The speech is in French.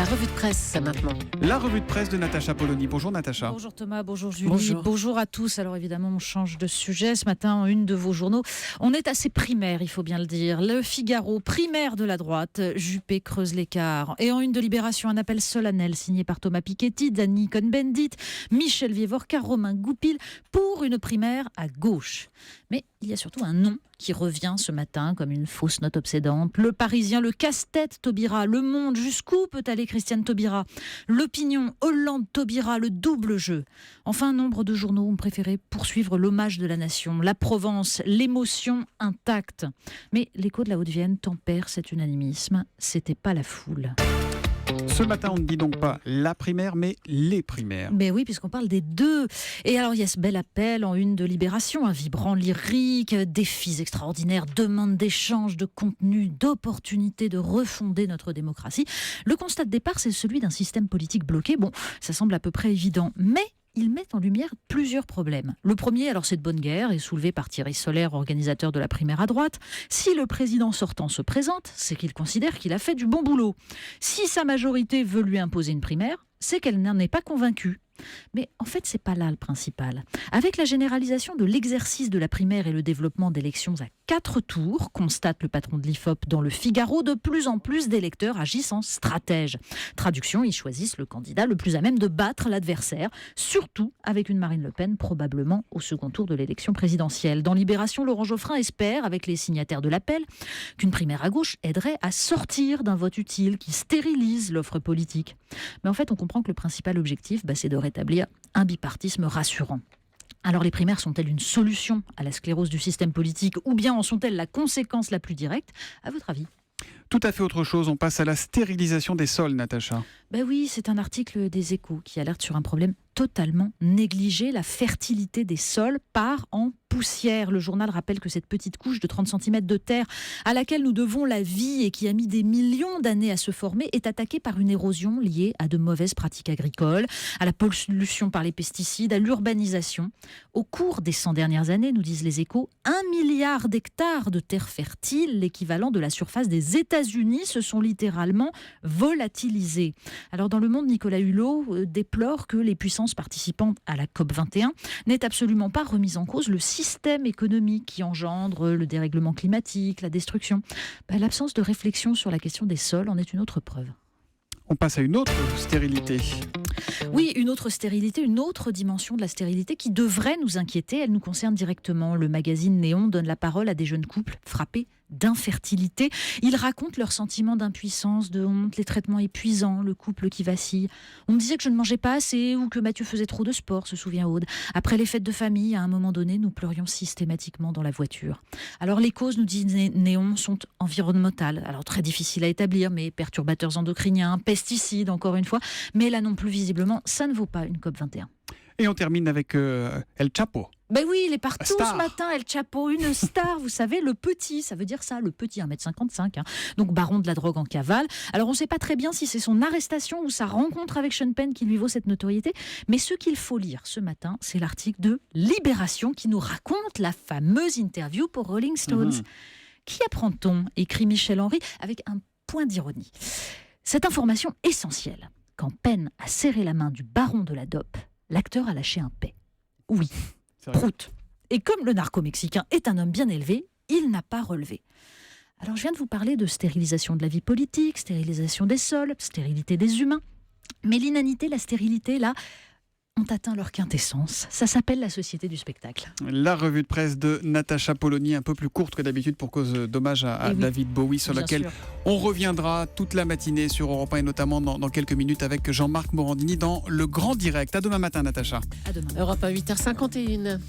La revue de presse maintenant. La revue de presse de Natacha Polony. Bonjour Natacha. Bonjour Thomas, bonjour Julie, bonjour à tous. Alors évidemment on change de sujet ce matin en une de vos journaux. On est assez primaire, il faut bien le dire. Le Figaro, primaire de la droite, Juppé creuse l'écart. Et en une de Libération, un appel solennel signé par Thomas Piketty, Dany Cohn-Bendit, Michel Vievorka, Romain Goupil pour une primaire à gauche. Mais il y a surtout un nom qui revient ce matin comme une fausse note obsédante. Le Parisien, le casse-tête Taubira, Le Monde, jusqu'où peut aller Christiane Taubira, L'Opinion, Hollande Taubira, le double jeu. Enfin, nombre de journaux ont préféré poursuivre l'hommage de la nation, la Provence, l'émotion intacte. Mais l'écho de la Haute-Vienne tempère cet unanimisme. C'était pas la foule. Ce matin, on ne dit donc pas la primaire, mais les primaires. Mais oui, puisqu'on parle des deux. Et alors, il y a ce bel appel en une de Libération, un vibrant lyrique, défis extraordinaires, demandes d'échange, de contenu, d'opportunités de refonder notre démocratie. Le constat de départ, c'est celui d'un système politique bloqué. Bon, ça semble à peu près évident, mais il met en lumière plusieurs problèmes. Le premier, alors c'est de bonne guerre, est soulevé par Thierry Solère, organisateur de la primaire à droite. Si le président sortant se présente, c'est qu'il considère qu'il a fait du bon boulot. Si sa majorité veut lui imposer une primaire, c'est qu'elle n'en est pas convaincue. Mais en fait, c'est pas là le principal. Avec la généralisation de l'exercice de la primaire et le développement d'élections à 4 tours, constate le patron de l'IFOP dans le Figaro, de plus en plus d'électeurs agissent en stratège. Traduction, ils choisissent le candidat le plus à même de battre l'adversaire, surtout avec une Marine Le Pen probablement au second tour de l'élection présidentielle. Dans Libération, Laurent Geoffrin espère, avec les signataires de l'appel, qu'une primaire à gauche aiderait à sortir d'un vote utile qui stérilise l'offre politique. Mais en fait, on comprend que le principal objectif, c'est de rétablir un bipartisme rassurant. Alors les primaires sont-elles une solution à la sclérose du système politique ou bien en sont-elles la conséquence la plus directe? À votre avis? Tout à fait autre chose, on passe à la stérilisation des sols, Natacha. Oui, c'est un article des Échos qui alerte sur un problème totalement négligé. La fertilité des sols part en poussière. Le journal rappelle que cette petite couche de 30 cm de terre à laquelle nous devons la vie et qui a mis des millions d'années à se former est attaquée par une érosion liée à de mauvaises pratiques agricoles, à la pollution par les pesticides, à l'urbanisation. Au cours des 100 dernières années, nous disent les Échos, 1 milliard d'hectares de terres fertiles, l'équivalent de la surface des États-Unis, se sont littéralement volatilisés. Alors dans Le Monde, Nicolas Hulot déplore que les puissances participantes à la COP21 n'aient absolument pas remis en cause le système économique qui engendre le dérèglement climatique, la destruction. L'absence de réflexion sur la question des sols en est une autre preuve. On passe à une autre stérilité. Oui, une autre stérilité, une autre dimension de la stérilité qui devrait nous inquiéter. Elle nous concerne directement. Le magazine Néon donne la parole à des jeunes couples frappés d'infertilité. Ils racontent leurs sentiments d'impuissance, de honte, les traitements épuisants, le couple qui vacille. On me disait que je ne mangeais pas assez ou que Mathieu faisait trop de sport, se souvient Aude. Après les fêtes de famille, à un moment donné, nous pleurions systématiquement dans la voiture. Alors les causes, nous dit Néon, sont environnementales. Alors très difficiles à établir, mais perturbateurs endocriniens, pesticides, encore une fois. Mais là non plus, visiblement, ça ne vaut pas une COP21. Et on termine avec El Chapo. Oui, il est partout ce matin, El Chapo, une star, vous savez, le petit, ça veut dire ça, le petit, 1m55, donc baron de la drogue en cavale. Alors on ne sait pas très bien si c'est son arrestation ou sa rencontre avec Sean Penn qui lui vaut cette notoriété, mais ce qu'il faut lire ce matin, c'est l'article de Libération qui nous raconte la fameuse interview pour Rolling Stones. Qui apprend-on? Écrit Michel Henry avec un point d'ironie. Cette information essentielle, quand Penn a serré la main du baron de la dope, l'acteur a lâché un paix. Oui. Prout. Et comme le narco-mexicain est un homme bien élevé, il n'a pas relevé. Alors je viens de vous parler de stérilisation de la vie politique, stérilisation des sols, stérilité des humains. Mais l'inanité, la stérilité, là, ont atteint leur quintessence. Ça s'appelle la société du spectacle. La revue de presse de Natacha Polony, un peu plus courte que d'habitude pour cause d'hommage à David Bowie, sur laquelle on reviendra toute la matinée sur Europe 1 et notamment dans quelques minutes avec Jean-Marc Morandini dans Le Grand Direct. À demain matin, Natacha. À demain. Europe 1, 8h51.